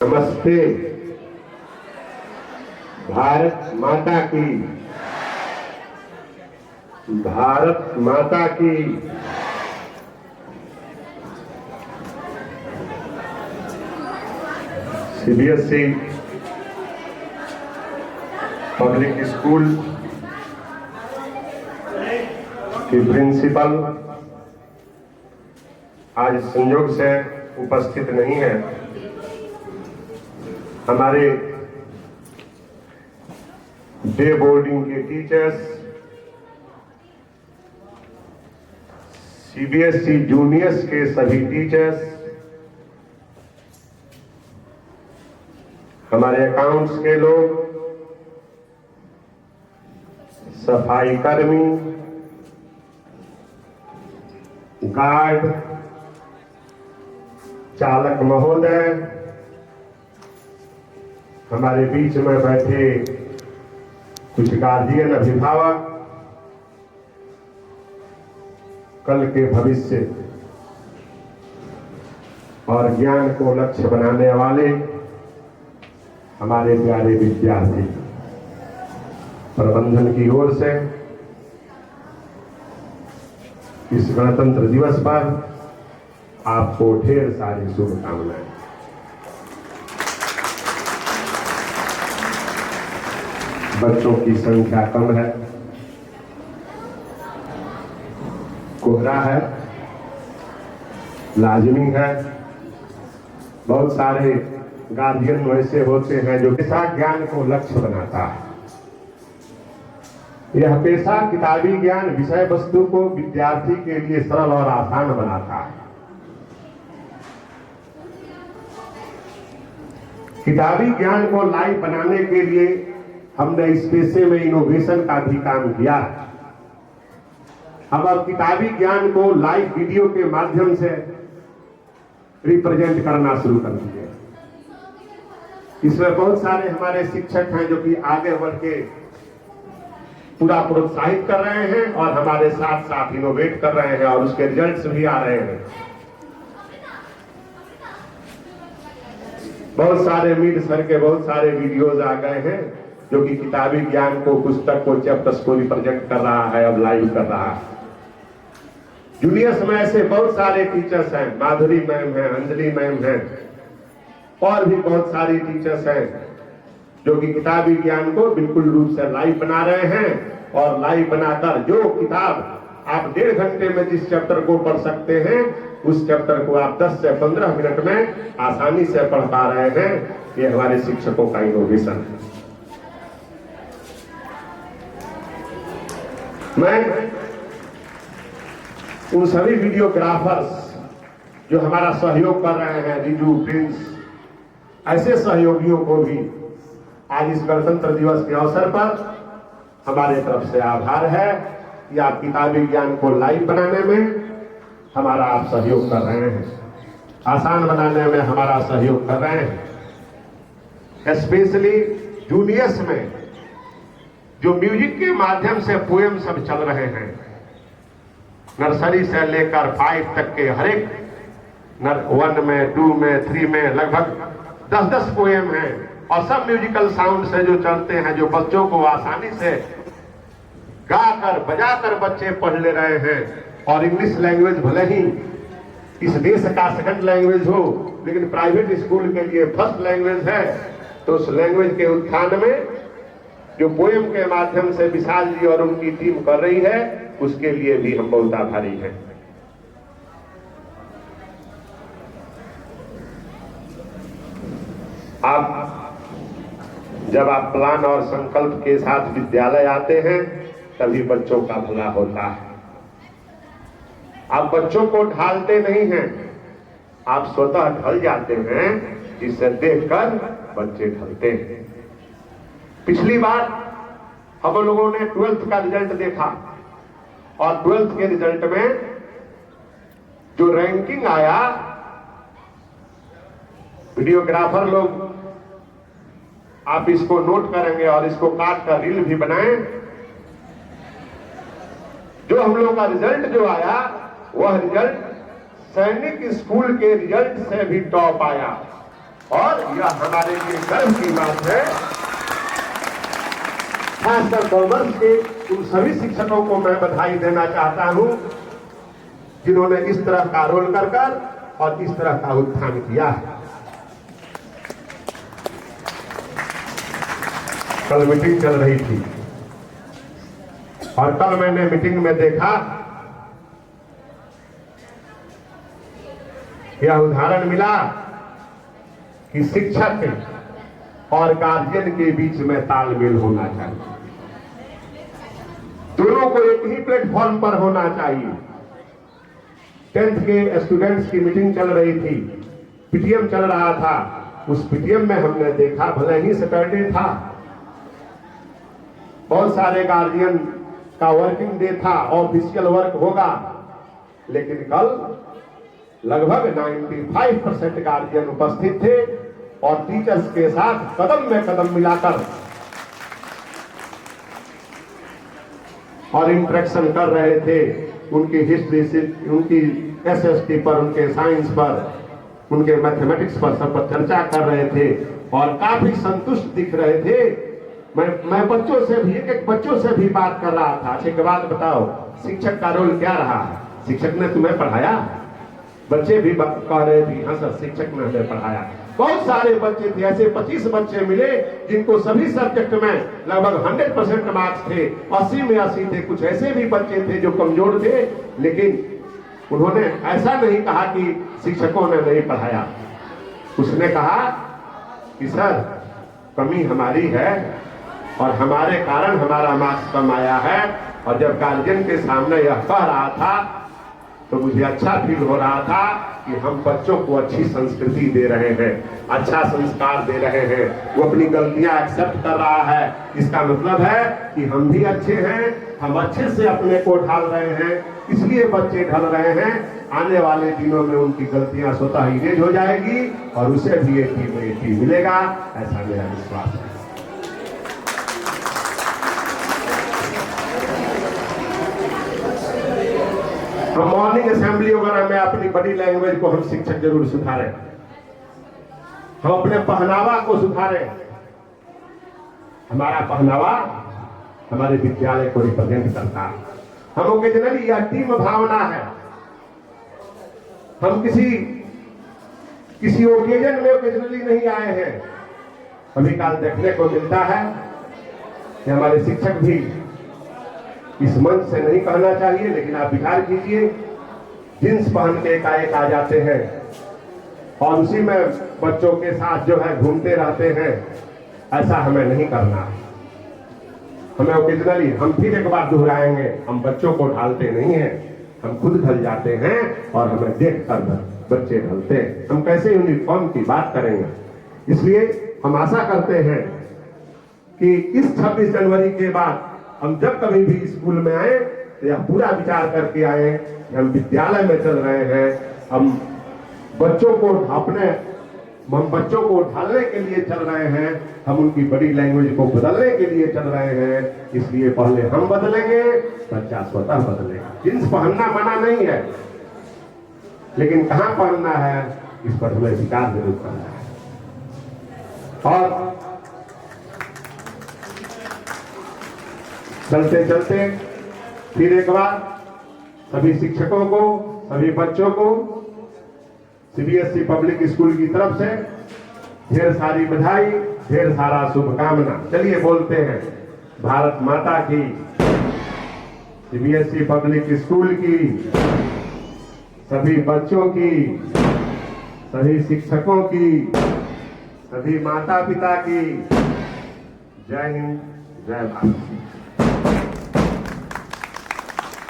नमस्ते। भारत माता की, भारत माता की। सीबीएसई पब्लिक स्कूल की प्रिंसिपल आज संयोग से उपस्थित नहीं है। हमारे डे बोर्डिंग के टीचर्स, सीबीएसई जूनियर्स के सभी टीचर्स, हमारे अकाउंट्स के लोग, सफाई कर्मी, गार्ड, चालक महोदय, हमारे बीच में बैठे कुछ गार्जियन अभिभावक, कल के भविष्य और ज्ञान को लक्ष्य बनाने वाले हमारे प्यारे विद्यार्थी, प्रबंधन की ओर से इस गणतंत्र दिवस पर आपको ढेर सारी शुभकामनाएं। बच्चों की संख्या कम है, कोहरा है, लाजमी है। बहुत सारे गार्जियन वैसे होते हैं जो पेशा ज्ञान को लक्ष्य बनाता है। यह पेशा किताबी ज्ञान विषय वस्तु को विद्यार्थी के लिए सरल और आसान बनाता है। किताबी ज्ञान को लाइव बनाने के लिए हमने इस पेशे में इनोवेशन का भी काम किया है। हम अब किताबी ज्ञान को लाइव वीडियो के माध्यम से रिप्रेजेंट करना शुरू कर दिए। इसमें बहुत सारे हमारे शिक्षक हैं जो कि आगे बढ़ के पूरा प्रोत्साहित कर रहे हैं और हमारे साथ साथ इनोवेट कर रहे हैं और उसके रिजल्ट्स भी आ रहे हैं। बहुत सारे मीड सर के बहुत सारे वीडियोज आ गए हैं जो कि किताबी ज्ञान को, पुस्तक को, चैप्टर्स को रिप्रेजेंट कर रहा है, अब लाइव कर रहा है। जूनियर्स में ऐसे बहुत सारे टीचर्स हैं, माधुरी मैम हैं, अंजलि मैम हैं और भी बहुत सारी टीचर्स हैं जो कि किताबी ज्ञान को बिल्कुल रूप से लाइव बना रहे हैं। और लाइव बनाकर जो किताब आप 1.5 घंटे में जिस चैप्टर को पढ़ सकते हैं, उस चैप्टर को आप 10 से 15 मिनट में आसानी से पढ़ पा रहे हैं। ये हमारे शिक्षकों का इनोवेशन है। मैं उन सभी वीडियोग्राफर्स जो हमारा सहयोग कर रहे हैं, रिजू, प्रिंस, ऐसे सहयोगियों को भी आज इस गणतंत्र दिवस के अवसर पर हमारे तरफ से आभार है कि आप किताबी ज्ञान को लाइव बनाने में हमारा आप सहयोग कर रहे हैं, आसान बनाने में हमारा सहयोग कर रहे हैं। स्पेशली जूनियर्स में जो म्यूजिक के माध्यम से पोएम सब चल रहे हैं, नर्सरी से लेकर 5 तक के हर एक 1 में, 2 में, 3 में लगभग 10-10 पोएम हैं और सब म्यूजिकल साउंड से जो चलते हैं, जो बच्चों को आसानी से गाकर बजाकर बच्चे पढ़ ले रहे हैं। और इंग्लिश लैंग्वेज भले ही इस देश का सेकंड लैंग्वेज हो, लेकिन प्राइवेट स्कूल के लिए फर्स्ट लैंग्वेज है। तो उस लैंग्वेज के उत्थान में जो पोएम के माध्यम से विशाल जी और उनकी टीम कर रही है, उसके लिए भी हम बहुत आभारी हैं। आप जब आप प्लान और संकल्प के साथ विद्यालय आते हैं, तभी बच्चों का भला होता है। आप बच्चों को ढालते नहीं हैं, आप स्वतः ढल जाते हैं, जिसे देखकर बच्चे ढलते हैं। पिछली बार हम लोगों ने 12th का रिजल्ट देखा और 12th के रिजल्ट में जो रैंकिंग आया, वीडियोग्राफर लोग आप इसको नोट करेंगे और इसको काट कर रील भी बनाएं। जो हम लोग का रिजल्ट जो आया, वह रिजल्ट सैनिक स्कूल के रिजल्ट से भी टॉप आया। और यह हमारे लिए गर्व की बात है। खासकर कॉमर्स के उन सभी शिक्षकों को मैं बधाई देना चाहता हूं जिन्होंने इस तरह का रोल कर और इस तरह का उत्थान किया है। कल मीटिंग चल रही थी और कल मैंने मीटिंग में देखा, यह उदाहरण मिला कि शिक्षक और गार्जियन के बीच में तालमेल होना चाहिए। दोनों को एक ही प्लेटफॉर्म पर होना चाहिए। 10th के स्टूडेंट्स की मीटिंग चल रही थी, पीटीएम चल रहा था। उस पीटीएम में हमने देखा, भले ही सैटरडे था, बहुत सारे गार्जियन का वर्किंग डे था, ऑफिशियल वर्क होगा, लेकिन कल लगभग 95% गार्जियन उपस्थित थे और टीचर्स के साथ कदम में कदम मिलाकर और इंटरेक्शन कर रहे थे। उनकी हिस्ट्री से, उनकी एसएसटी पर, उनके साइंस पर, उनके मैथमेटिक्स पर सब पर चर्चा कर रहे थे और काफी संतुष्ट दिख रहे थे। मैं बच्चों से भी, एक बच्चों से भी बात कर रहा था। अच्छा, एक बात बताओ, शिक्षक का रोल क्या रहा है? शिक्षक ने तुम्हें पढ़ाया? बच्चे भी कह रहे थे हाँ सर, शिक्षक ने हमें पढ़ाया। बहुत सारे बच्चे थे, ऐसे 25 बच्चे मिले जिनको सभी सब्जेक्ट में लगभग 100% मार्क्स थे, 80 में 80 थे। कुछ ऐसे भी बच्चे थे जो कमजोर थे, लेकिन उन्होंने ऐसा नहीं कहा कि शिक्षकों ने नहीं पढ़ाया। उसने कहा कि सर, कमी हमारी है और हमारे कारण हमारा मार्क्स कम आया है। और जब गार्जियन के सामने यह कह रहा था तो मुझे अच्छा फील हो रहा था कि हम बच्चों को अच्छी संस्कृति दे रहे हैं, अच्छा संस्कार दे रहे हैं। वो अपनी गलतियां एक्सेप्ट कर रहा है। इसका मतलब है कि हम भी अच्छे हैं, हम अच्छे से अपने को ढाल रहे हैं, इसलिए बच्चे ढल रहे हैं। आने वाले दिनों में उनकी गलतियां स्वतः ही इरेज हो जाएगी और उसे भी 80 में 80 मिलेगा, ऐसा मेरा विश्वास है। मॉर्निंग असेंबली वगैरह में अपनी बॉडी लैंग्वेज को हम शिक्षक जरूर सुधारें, हम अपने पहनावा को सुधारें। हमारा पहनावा हमारे विद्यालय को रिप्रेजेंट करता है। हम ओकेजनली, यह टीम भावना है। हम किसी ओकेजन में ओकेजनली नहीं आए हैं। कभी काल देखने को मिलता है कि हमारे शिक्षक भी, इस मंच से नहीं कहना चाहिए, लेकिन आप विचार कीजिए, जींस पहन के एकाएक आ जाते हैं और उसी में बच्चों के साथ जो है घूमते रहते हैं। ऐसा हमें नहीं करना। हमें ओकेजनली, हम फिर एक बार दोहराएंगे, हम बच्चों को ढालते नहीं हैं, हम खुद ढल जाते हैं और हमें देख कर बच्चे ढलते हैं। हम कैसे यूनिफॉर्म की बात करेंगे? इसलिए हम आशा करते हैं कि इस 26 जनवरी के बाद हम जब कभी भी स्कूल में आए तो यह पूरा विचार करके आए कि हम विद्यालय में चल रहे हैं, हम बच्चों को ढालने के लिए चल रहे हैं, हम उनकी बॉडी लैंग्वेज को बदलने के लिए चल रहे हैं। इसलिए पहले हम बदलेंगे, बच्चा स्वतः बदलेगा। जींस पहनना मना नहीं है, लेकिन कहां पहनना है इस पर हमें विचार जरूर करना है। और चलते चलते फिर एक बार सभी शिक्षकों को, सभी बच्चों को सीबीएसई पब्लिक स्कूल की तरफ से ढेर सारी बधाई, ढेर सारा शुभकामना। चलिए बोलते हैं, भारत माता की, सीबीएसई पब्लिक स्कूल की, सभी बच्चों की, सभी शिक्षकों की, सभी माता पिता की जय हिंद, जय भारत।